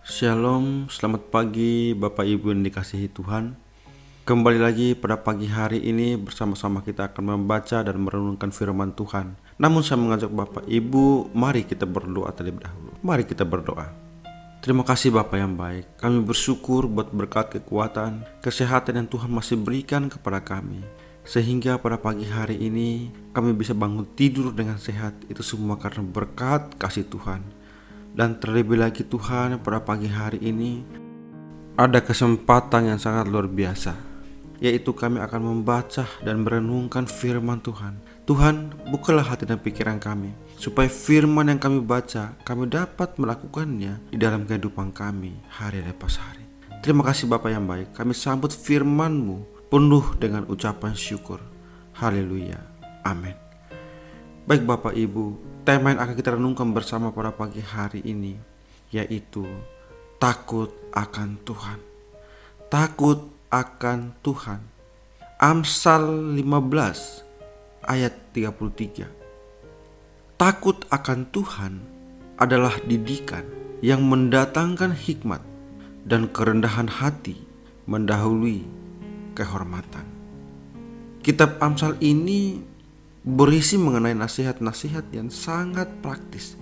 Shalom, selamat pagi Bapak Ibu yang dikasihi Tuhan. Kembali lagi pada pagi hari ini bersama-sama kita akan membaca dan merenungkan firman Tuhan. Namun saya mengajak Bapak Ibu, mari kita berdoa terlebih dahulu. Mari kita berdoa. Terima kasih Bapak yang baik. Kami bersyukur buat berkat kekuatan, kesehatan yang Tuhan masih berikan kepada kami. Sehingga pada pagi hari ini kami bisa bangun tidur dengan sehat. Itu semua karena berkat kasih Tuhan. Dan terlebih lagi Tuhan, pada pagi hari ini ada kesempatan yang sangat luar biasa, yaitu kami akan membaca dan merenungkan firman Tuhan. Tuhan, bukalah hati dan pikiran kami, supaya firman yang kami baca, kami dapat melakukannya di dalam kehidupan kami hari lepas hari. Terima kasih Bapa yang baik, kami sambut firman-Mu penuh dengan ucapan syukur. Haleluya, amin. Baik Bapak Ibu, tema yang akan kita renungkan bersama pada pagi hari ini yaitu takut akan Tuhan. Takut akan Tuhan. Amsal 15 ayat 33. Takut akan Tuhan adalah didikan yang mendatangkan hikmat, dan kerendahan hati mendahului kehormatan. Kitab Amsal ini berisi mengenai nasihat-nasihat yang sangat praktis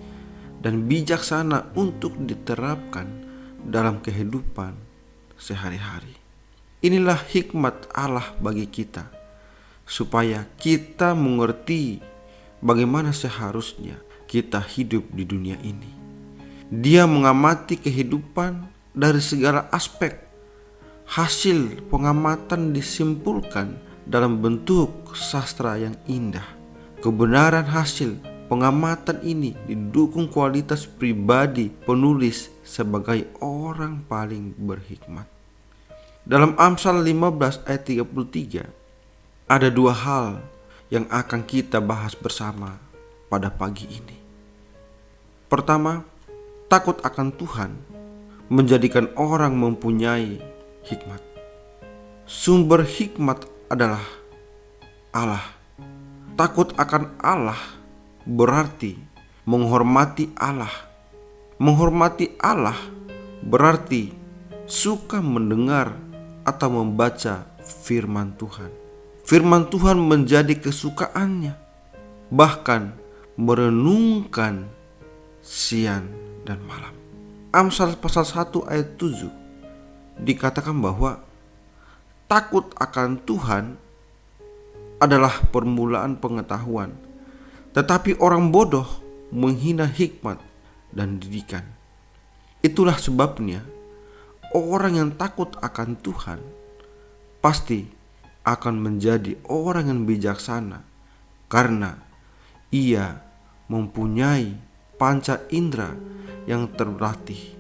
dan bijaksana untuk diterapkan dalam kehidupan sehari-hari. Inilah hikmat Allah bagi kita, supaya kita mengerti bagaimana seharusnya kita hidup di dunia ini. Dia mengamati kehidupan dari segala aspek. Hasil pengamatan disimpulkan dalam bentuk sastra yang indah. Kebenaran hasil pengamatan ini didukung kualitas pribadi penulis sebagai orang paling berhikmat. Dalam Amsal 15 ayat 33 ada dua hal yang akan kita bahas bersama pada pagi ini. Pertama, takut akan Tuhan menjadikan orang mempunyai hikmat. Sumber hikmat adalah Allah. Takut akan Allah berarti menghormati Allah. Menghormati Allah berarti suka mendengar atau membaca firman Tuhan. Firman Tuhan menjadi kesukaannya, bahkan merenungkan siang dan malam. Amsal pasal 1 ayat 7 dikatakan bahwa takut akan Tuhan adalah permulaan pengetahuan, tetapi orang bodoh menghina hikmat dan didikan. Itulah sebabnya orang yang takut akan Tuhan pasti akan menjadi orang yang bijaksana, karena ia mempunyai panca indera yang terlatih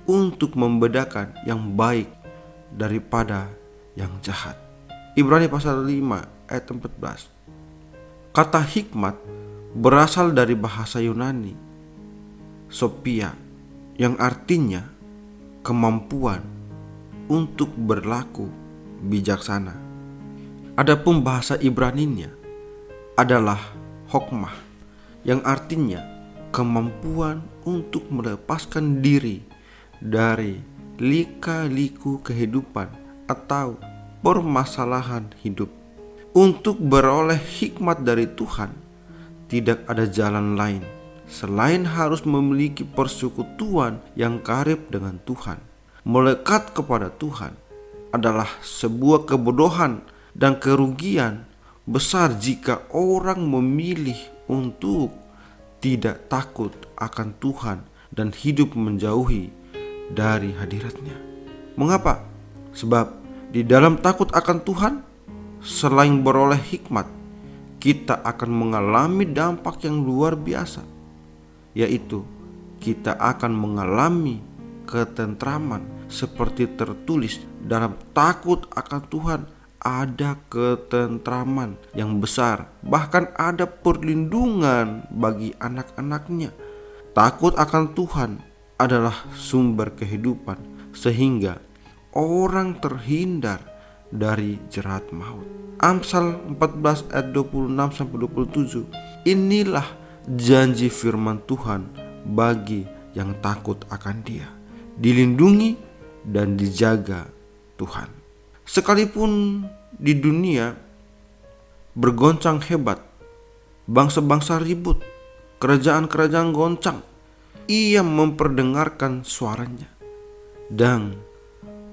untuk membedakan yang baik daripada yang jahat. Ibrani pasal 5 ayat 14. Kata hikmat berasal dari bahasa Yunani Sophia, yang artinya kemampuan untuk berlaku bijaksana. Adapun bahasa Ibraninya adalah hokmah, yang artinya kemampuan untuk melepaskan diri dari lika-liku kehidupan atau permasalahan hidup. Untuk beroleh hikmat dari Tuhan, tidak ada jalan lain selain harus memiliki persekutuan yang karib dengan Tuhan. Melekat kepada Tuhan adalah sebuah kebodohan dan kerugian besar jika orang memilih untuk tidak takut akan Tuhan dan hidup menjauhi dari hadiratnya. Mengapa? Sebab di dalam takut akan Tuhan, selain beroleh hikmat, kita akan mengalami dampak yang luar biasa, yaitu kita akan mengalami ketentraman. Seperti tertulis dalam takut akan Tuhan, ada ketentraman yang besar, bahkan ada perlindungan bagi anak-anaknya. Takut akan Tuhan adalah sumber kehidupan, sehingga orang terhindar dari jerat maut. Amsal 14 ayat 26-27. Inilah janji firman Tuhan bagi yang takut akan Dia. dilindungi, dan dijaga Tuhan. Sekalipun di dunia bergoncang hebat, bangsa-bangsa ribut, kerajaan-kerajaan goncang, Ia memperdengarkan suaranya, dan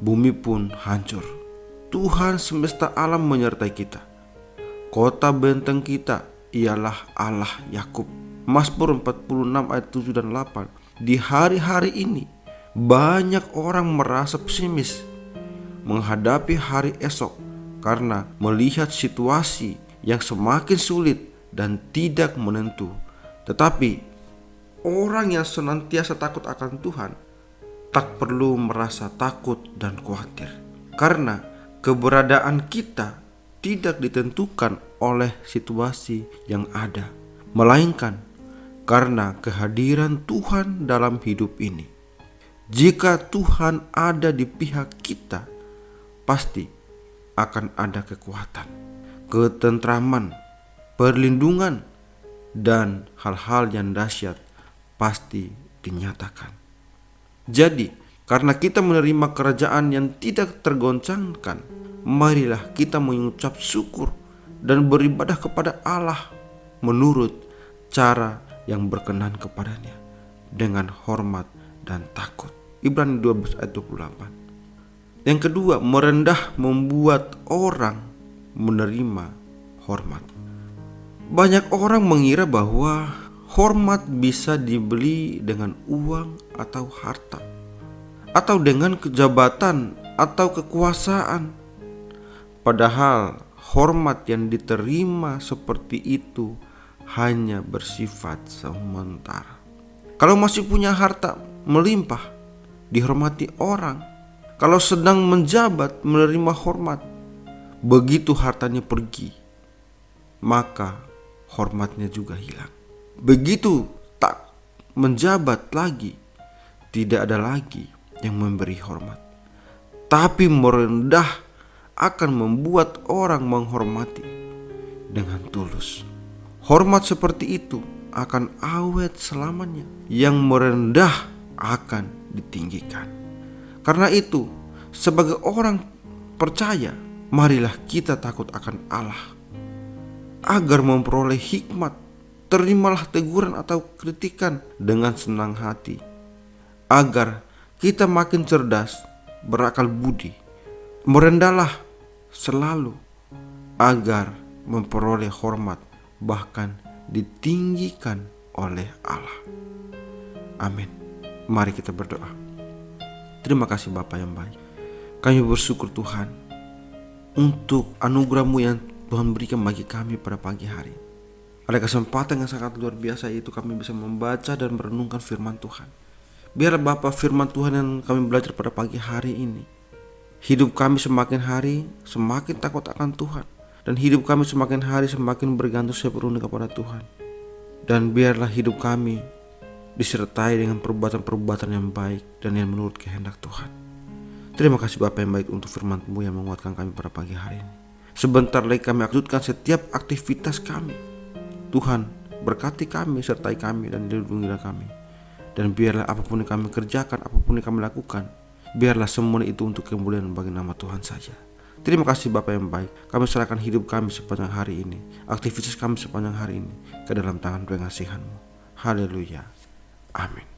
bumi pun hancur. Tuhan semesta alam menyertai kita. Kota benteng kita ialah Allah Yakub. Mazmur 46 ayat 7 dan 8. Di hari-hari ini banyak orang merasa pesimis menghadapi hari esok karena melihat situasi yang semakin sulit dan tidak menentu. Tetapi orang yang senantiasa takut akan Tuhan tak perlu merasa takut dan khawatir, karena keberadaan kita tidak ditentukan oleh situasi yang ada, melainkan karena kehadiran Tuhan dalam hidup ini. Jika Tuhan ada di pihak kita, pasti akan ada kekuatan, ketentraman, perlindungan, dan hal-hal yang dahsyat pasti dinyatakan. Jadi, karena kita menerima kerajaan yang tidak tergoncangkan, marilah kita mengucap syukur dan beribadah kepada Allah menurut cara yang berkenan kepadanya dengan hormat dan takut. Ibrani 12 ayat 28. Yang kedua, merendah membuat orang menerima hormat. Banyak orang mengira bahwa hormat bisa dibeli dengan uang atau harta, atau dengan kejabatan atau kekuasaan. Padahal hormat yang diterima seperti itu hanya bersifat sementara. Kalau masih punya harta melimpah, dihormati orang. Kalau sedang menjabat, menerima hormat. Begitu hartanya pergi, maka hormatnya juga hilang. Begitu tak menjabat lagi, tidak ada lagi yang memberi hormat. Tapi merendah akan membuat orang menghormati dengan tulus. Hormat seperti itu akan awet selamanya. Yang merendah akan ditinggikan. Karena itu, sebagai orang percaya, marilah kita takut akan Allah. Agar memperoleh hikmat, terimalah teguran atau kritikan dengan senang hati. Agar kita makin cerdas, berakal budi. Merendahlah selalu agar memperoleh hormat, bahkan ditinggikan oleh Allah. Amin. Mari kita berdoa. Terima kasih Bapa yang baik. Kami bersyukur Tuhan untuk anugerah-Mu yang Tuhan berikan bagi kami pada pagi hari. Ada kesempatan yang sangat luar biasa, yaitu kami bisa membaca dan merenungkan firman Tuhan. Biarlah Bapa, firman Tuhan yang kami belajar pada pagi hari ini, hidup kami semakin hari semakin takut akan Tuhan, dan hidup kami semakin hari semakin bergantung sepenuhnya kepada Tuhan. Dan biarlah hidup kami disertai dengan perbuatan-perbuatan yang baik dan yang menurut kehendak Tuhan. Terima kasih Bapa yang baik untuk firman-Mu yang menguatkan kami pada pagi hari ini. Sebentar lagi kami lanjutkan setiap aktivitas kami. Tuhan berkati kami, sertai kami, dan lindungilah kami. Dan biarlah apapun yang kami kerjakan, apapun yang kami lakukan, biarlah semua itu untuk kemuliaan bagi nama Tuhan saja. Terima kasih Bapa yang baik. Kami serahkan hidup kami sepanjang hari ini, aktivitas kami sepanjang hari ini ke dalam tangan pengasihan-Mu. Haleluya. Amin.